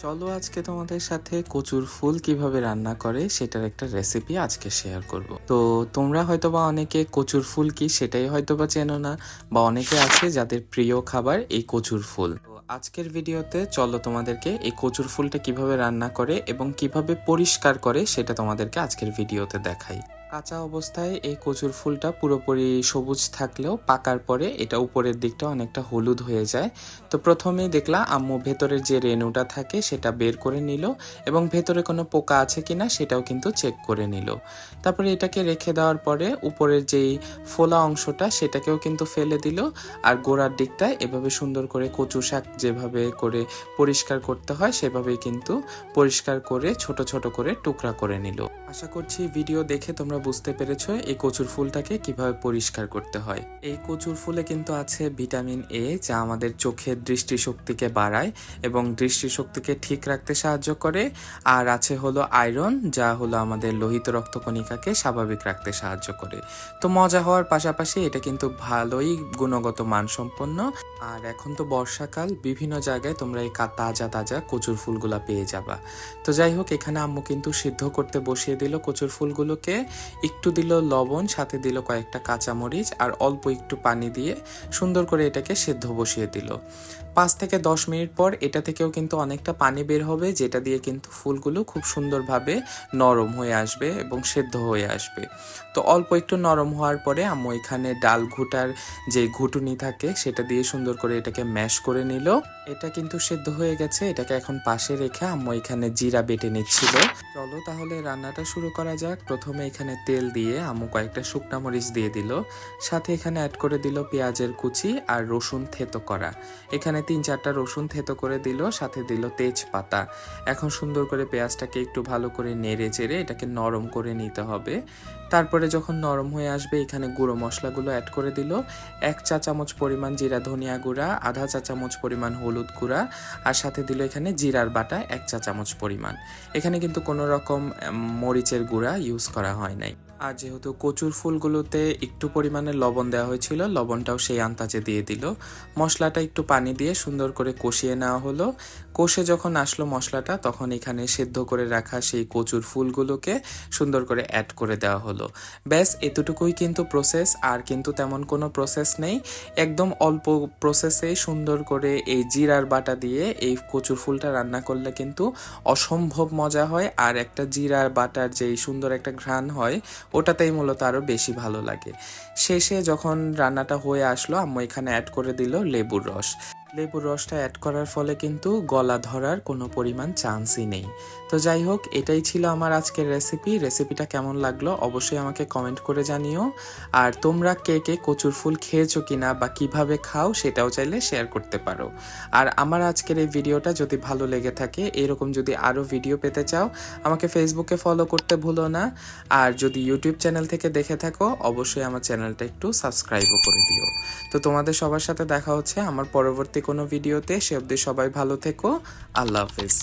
চলো আজকে তোমাদের সাথে কচুর ফুল কিভাবে রান্না করে সেটার একটা রেসিপি আজকে শেয়ার করব। তো তোমরা হয়তোবা অনেকে কচুর ফুল কি সেটাই হয়তোবা চেনো না, বা অনেকে আছে যাদের প্রিয় খাবার এই কচুর ফুল। তো আজকের ভিডিওতে চলো তোমাদেরকে এই কচুর ফুলটা কিভাবে রান্না করে এবং কিভাবে পরিষ্কার করে সেটা তোমাদেরকে আজকের ভিডিওতে দেখাই। কাঁচা অবস্থায় এই কচুর ফুলটা পুরোপুরি সবুজ থাকলেও পাকার পরে এটা উপরের দিকটা অনেকটা হলুদ হয়ে যায়। তো প্রথমেই দেখলাম আম্মু ভেতরের যে রেণুটা থাকে সেটা বের করে নিল এবং ভেতরে কোনো পোকা আছে কিনা সেটাও কিন্তু চেক করে নিল। তারপরে এটাকে রেখে দেওয়ার পরে উপরের যেই ফোলা অংশটা সেটাকেও কিন্তু ফেলে দিল, আর গোড়ার দিকটায় এভাবে সুন্দর করে কচু শাক যেভাবে করে পরিষ্কার করতে হয় সেভাবেই কিন্তু পরিষ্কার করে ছোট ছোট করে টুকরা করে নিল। আশা করছি ভিডিও দেখে তোমরা বুঝতে পেরেছো এই কচুর ফুলটাকে কিভাবে পরিষ্কার করতে হয়। এই কচুর ফুলে কিন্তু আছে ভিটামিন এ, যা আমাদের চোখের দৃষ্টিশক্তিকে বাড়ায় এবং দৃষ্টিশক্তিকে ঠিক রাখতে সাহায্য করে। আর আছে হলো আয়রন, যা হলো আমাদের লোহিত রক্তকণিকাকে স্বাভাবিক রাখতে সাহায্য করে। তো মজা হওয়ার পাশাপাশি এটা কিন্তু ভালোই গুণগত মানসম্পন্ন। আর এখন তো বর্ষাকাল, বিভিন্ন জায়গায় তোমরা এই তাজা তাজা কচুর ফুলগুলা পেয়ে যাবা। তো যাই হোক, এখানে আম্মু কিন্তু সিদ্ধ করতে বসিয়ে দিল কচুর ফুলগুলোকে। একটু দিল লবণ, সাথে দিল কয়েকটা কাঁচামরিচ আর অল্প একটু পানি দিয়ে সুন্দর করে এটাকে সেদ্ধ বসিয়ে দিল। 5 থেকে 10 মিনিট পর এটা থেকেও কিন্তু অনেকটা পানি বের হবে, যেটা দিয়ে কিন্তু ফুলগুলো খুব সুন্দরভাবে নরম হয়ে আসবে এবং সেদ্ধ হয়ে আসবে। তো অল্প একটু নরম হওয়ার পরে আম্মু এখানে ডাল ঘুটার যে ঘুটুনি থাকে সেটা দিয়ে সুন্দর করে এটাকে ম্যাশ করে নিল। এটা কিন্তু সেদ্ধ হয়ে গেছে, এটাকে এখন পাশে রেখে আম্মু এখানে জিরা বেটে নিচ্ছিল। চলো তাহলে রান্নাটা শুরু করা যাক। প্রথমে এখানে তেল দিয়ে আম্মু কয়েকটা শুকনা মরিচ দিয়ে দিল, সাথে এখানে অ্যাড করে দিল পেঁয়াজের কুচি আর রসুন থেতো করা। এখানে 3-4টা রসুন থেতো করে দিল, সাথে দিল তেজপাতা। এখন সুন্দর করে পেঁয়াজটাকে একটু ভালো করে নেড়ে চেড়ে এটাকে নরম করে নিতে হবে। তারপরে যখন নরম হয়ে আসবে এখানে গুঁড়ো মশলাগুলো অ্যাড করে দিল। 1 চা চামচ পরিমাণ জিরা ধনিয়া গুঁড়া, আধা চা চামচ পরিমাণ হলুদ গুঁড়া, আর সাথে দিল এখানে জিরার বাটা 1 চা চামচ পরিমাণ। এখানে কিন্তু কোনো রকম মরিচের গুঁড়া ইউজ করা হয় নাই। আর যেহেতু কচুর ফুলগুলোতে একটু পরিমাণে লবণ দেওয়া হয়েছিল, লবণটাও সেই আন্দাজে দিয়ে দিল। মশলাটা একটু পানি দিয়ে সুন্দর করে কষিয়ে নেওয়া হলো। কষে যখন আসলো মশলাটা, তখন এখানে সেদ্ধ করে রাখা সেই কচুর ফুলগুলোকে সুন্দর করে অ্যাড করে দেওয়া হলো। ব্যাস এতটুকুই কিন্তু প্রসেস, আর কিন্তু তেমন কোনো প্রসেস নেই। একদম অল্প প্রসেসে সুন্দর করে এই জিরার বাটা দিয়ে এই কচুর ফুলটা রান্না করলে কিন্তু অসম্ভব মজা হয়। আর একটা জিরার বাটার যেই সুন্দর একটা ঘ্রাণ হয়, ওটাতেই মূলত আরও বেশি ভালো লাগে। শেষে যখন রান্নাটা হয়ে আসলো আম্মু এখানে অ্যাড করে দিল লেবুর রস। লেবুর রসটা অ্যাড করার ফলে কিন্তু গলা ধরার কোনো পরিমাণ চান্সই নেই। তো যাই হোক, এটাই ছিল আমার আজকের রেসিপিটা কেমন লাগলো অবশ্যই আমাকে কমেন্ট করে জানিও। আর তোমরা কে কে কচুর ফুল খেয়েছো কিনা বা কিভাবে খাও সেটাও চাইলে শেয়ার করতে পারো। আর আমার আজকের এই ভিডিওটা যদি ভালো লেগে থাকে, এরকম যদি আরও ভিডিও পেতে চাও, আমাকে ফেসবুকে ফলো করতে ভুলো না। আর যদি ইউটিউব চ্যানেল থেকে দেখে থাকো, অবশ্যই আমার চ্যানেলটা একটু সাবস্ক্রাইবও করে দিও। তো তোমাদের সবার সাথে দেখা হচ্ছে আমার পরবর্তী কোনো ভিডিওতে। সে অবধি সবাই ভালো থেকো। আল্লাহ হাফেজ।